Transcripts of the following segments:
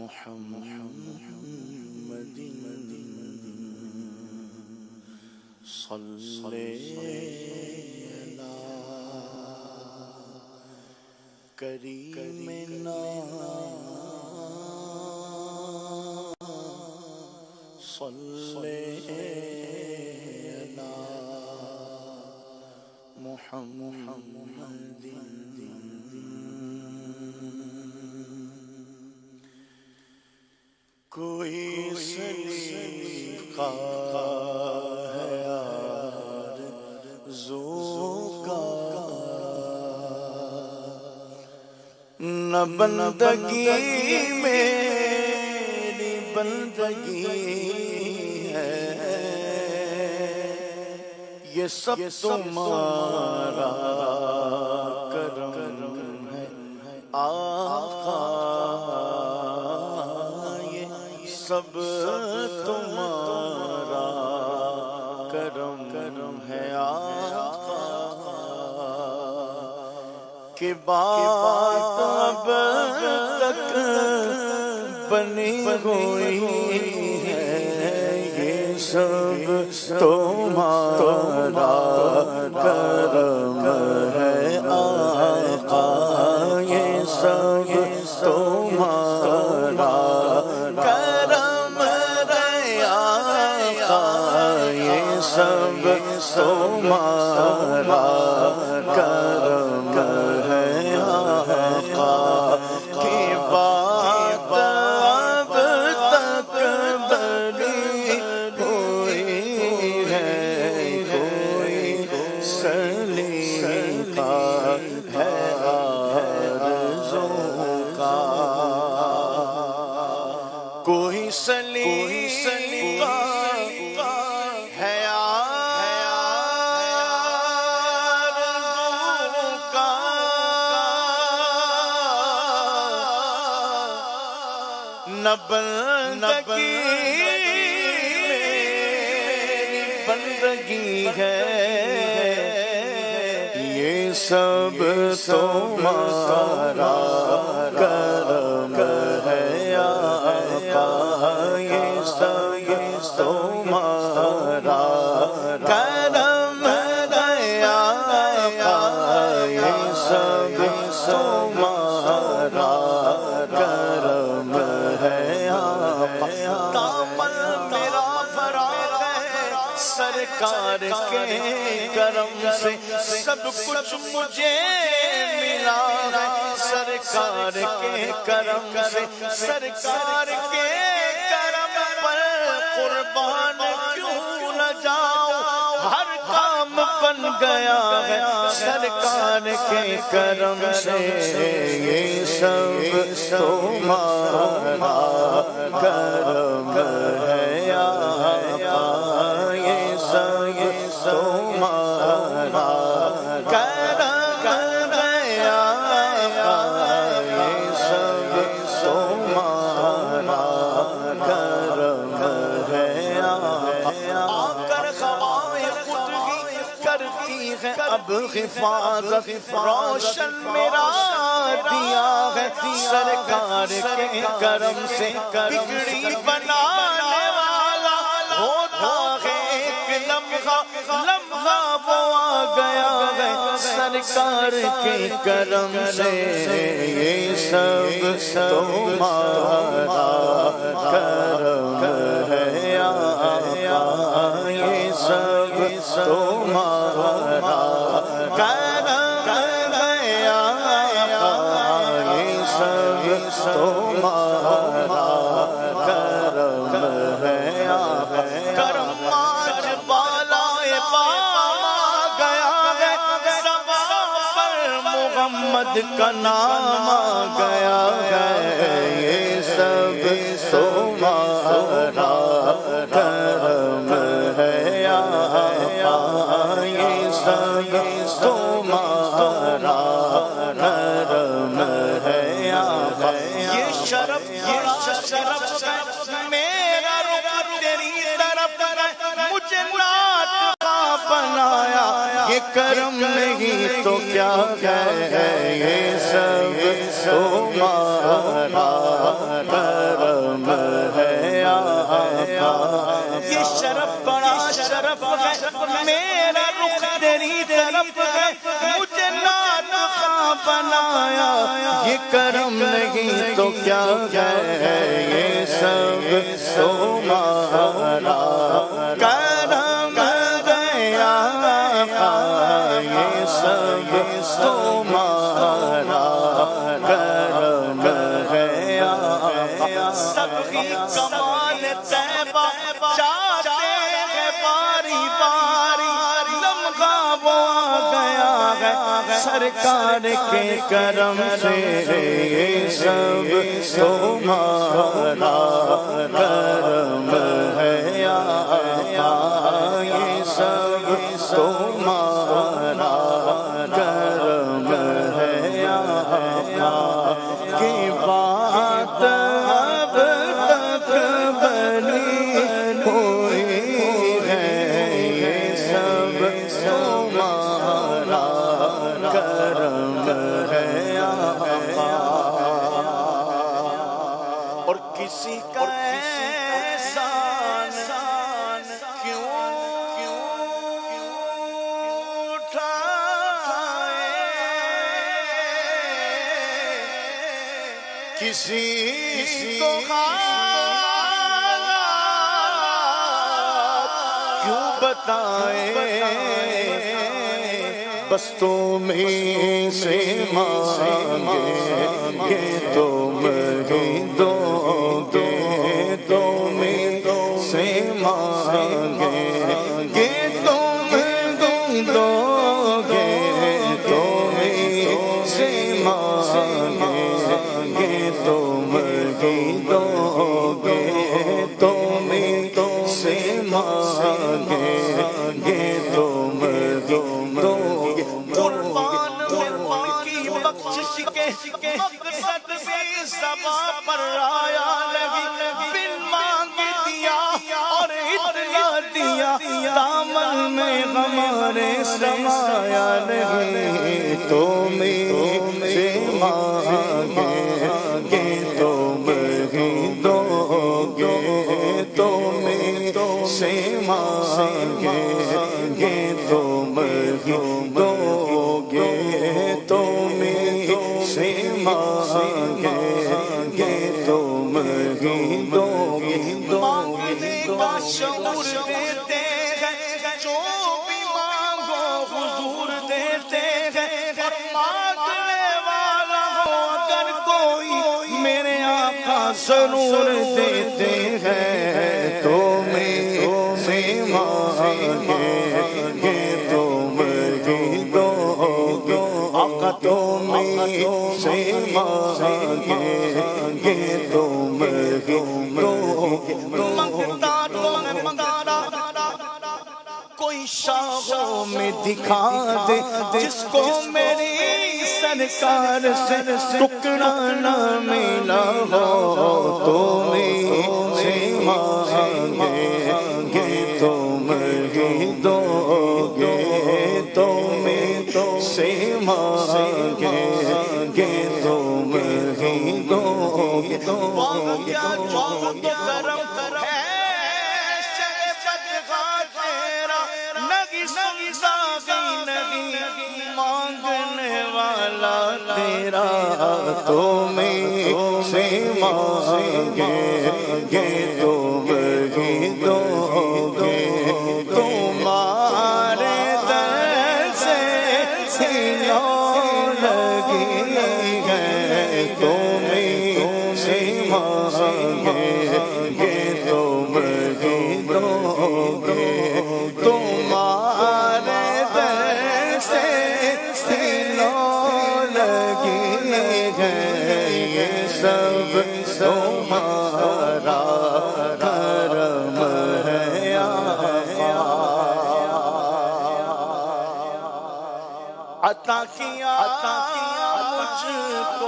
محمد صلی علی کریمنا صلی علی محمد کوئی سلیقہ ہے آرزو کا نہ بندگی میری بندگی ہے یہ سب تمہارا کرم ہے آقا سب تمہارا کرم ہے آقا کہ بات اب تک بنی ہوئی ہے یہ سب تمہارا کرم ہے آقا یہ سب تمہارا سب تمہارا کرم ہے آقا کی بات اب تک بنی ہوئی ہے کوئی سلیقہ ہے آرزو کا کوئی سلیقہ نہ بندگی میری بندگی ہے یہ سب تمہارا کرم ہے آقا یہ سب تمہارا کرم ہے آقا یہ سب تمہارا کرم سرکار کے کرم سے سب کچھ مجھے ملا ہے سرکار کے کرم سے سرکار کے کرم پر قربان کیوں نہ جاؤں ہر کام بن گیا ہے سرکار کے کرم سے یہ سب تمہارا کرم ہے آقا یہ سب تمہارا کرم ہے آقا یہ سب تمہارا کرم ہے آقا آ کر خوائے خود ہی کرتی ہے اب حفاظت روشن میرا دیا ہے سرکار کے کرم سے بگڑی بنانے والا ہوتا ہے ایک لمحہ وہ آ گیا ہے سرکار کے کرم سے یہ سب تمہارا کرم ہے آقا یہ سب تمہارا کرم ہے آقا یہ سب تمہارا کرم ہے آقا کرم آج بالائے پام آ گیا ہے زبان پر محمد کا نام آ گیا ہے یہ سب تمہارا کرم ہے آقا یہ سب تمہارا کرم ہے آقا یہ شرف میرا رخ تیری طرف مجھے نعت کا بنایا یہ کرم نہیں تو کیا ہے یہ سب تمہارا کرم ہے میرا رخ تیری طرف ہے مجھے نات خواہ بنایا یہ کرم نہیں تو کیا ہے یہ سب تمہارا کرم گیا یہ سب تمہارا کرم گیا سب کی کمال طیبہ چاہتے ہیں باری باری لمحہ وہ آ گیا ہے سرکار کے کرم سے یہ سب تمہارا کرم ہے یہ سب تمہارا کرم ہے کی بات اب تک بنی ہوئی ہے یہ سب تمہارا کرم ہے اور کسی کا احسان کیوں اٹھائے کسی کو حالات کیوں بتائے بس تمہیں سے مانگیں گے تم ہی دو گے تمہیں سے مانگیں گے تم ہی دو گے تمہیں سے مانگیں گے تم ہی دو گے تمہیں سے مانگیں گے تم ہی قربان کی بخشش کے مقصد بھی زباں پر آیا لگی بن مانگ دیا اور اتنا دیا دامن میں ہمارے سمایا لگی تمہیں سے مانگیں گے تم ہی دو گے تمہیں سے مانگیں گے تم ہی دو گے تمہیں سے مانگیں گے تم ہی دو گے مانگنے کا شعور دیتے ہیں جو بھی مانگو حضور دیتے ہیں اور مانگنے والا ہو اگر کوئی میرے آقا ضرور دیتے ہیں تمہیں سے مانگیں گے تم ہی دو گے آقا تمہیں سے مانگیں گے تم ہی دو گے مانگتا کوئی شاہوں میں دکھا دے جس کو میری سرکار سے ٹکڑا نہ ملا ہو تمہیں سے مانگیں گے تم ہی دو گے تمہیں سے مانگیں گے تم ہی دو گے کرم ہے مانگنے والا تیرا تمہیں سے مانگیں گے تم ہی دو گے تمہارے در سے سینوں لگی ہے تمہیں سے مانگیں گے تم ہی دو گے تمہارے در سے سینوں لگی ہے یہ سب تمہارا کرم ہے عطا کیا مجھ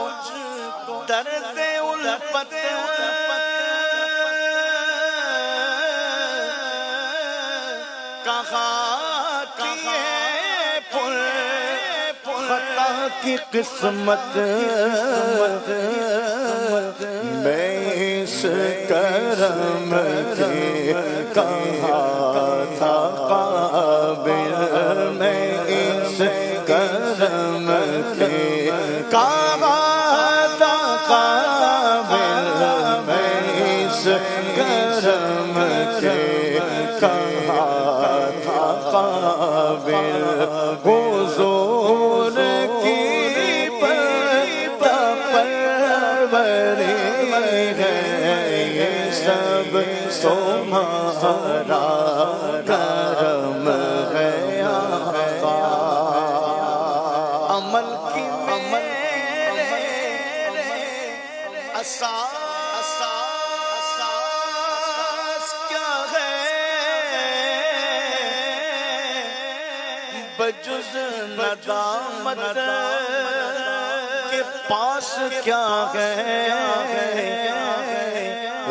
کو درد الفت کہاں کیے پل خطا کی قسمت میں اس کرم کے کہاں تھا حضور کی پروری ہے، یہ سب تمہارا کرم ہے آقا۔ عمل کی میرے اساس کیا ہے، بجز ندامت کے پاس کیا ہے،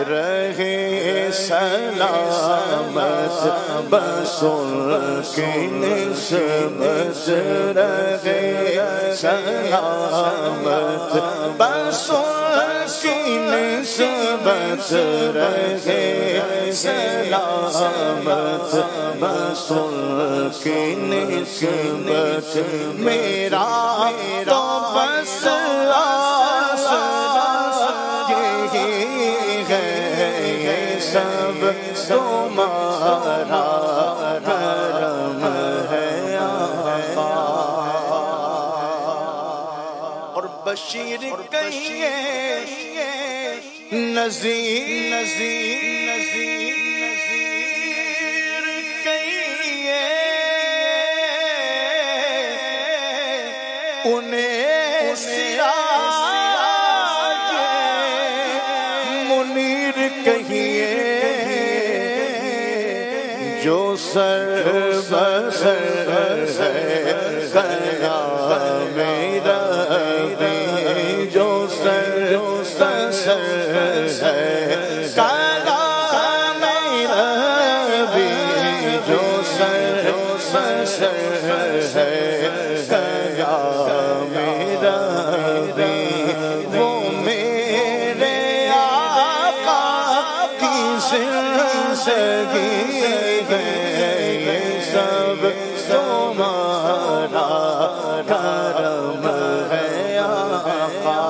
رہے سلامت بس ان کی نسبت، رہے سلامت بس ان کی نسبت، رہے سلامت بس ان کی نسبت، میرا تو بس سب تمہارا کرم ہے آقا۔ اور بشیر کہیے نذیر کہیے، انہیں سراج منیر کہیے، جو سر بسر ہے قیام ربی، جو سر بسر ہے قیام ربی، جو سر بسر ہے قیام ربی، وہ میرے آقا کی زندگی ہے، یہ سب تمہارا کرم ہے آقا۔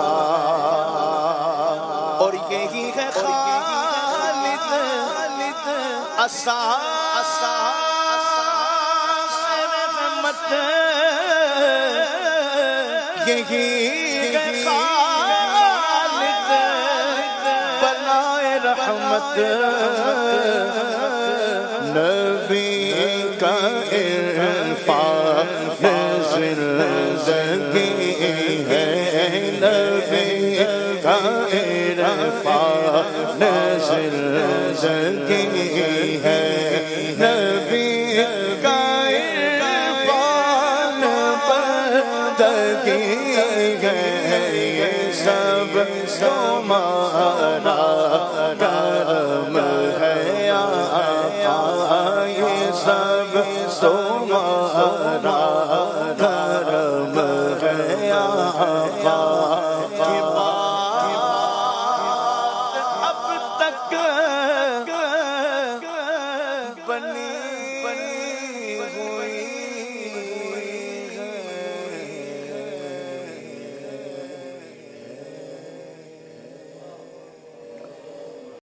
اور یہی ہے خالد اساس رحمت، یہی ہے خالد بلائے رحمت، نبی کا عرفان زندگی ہے، نبی کا عرفان زندگی ہے، نبی کا عرفان بندگی ہے، یہ سب تمہارا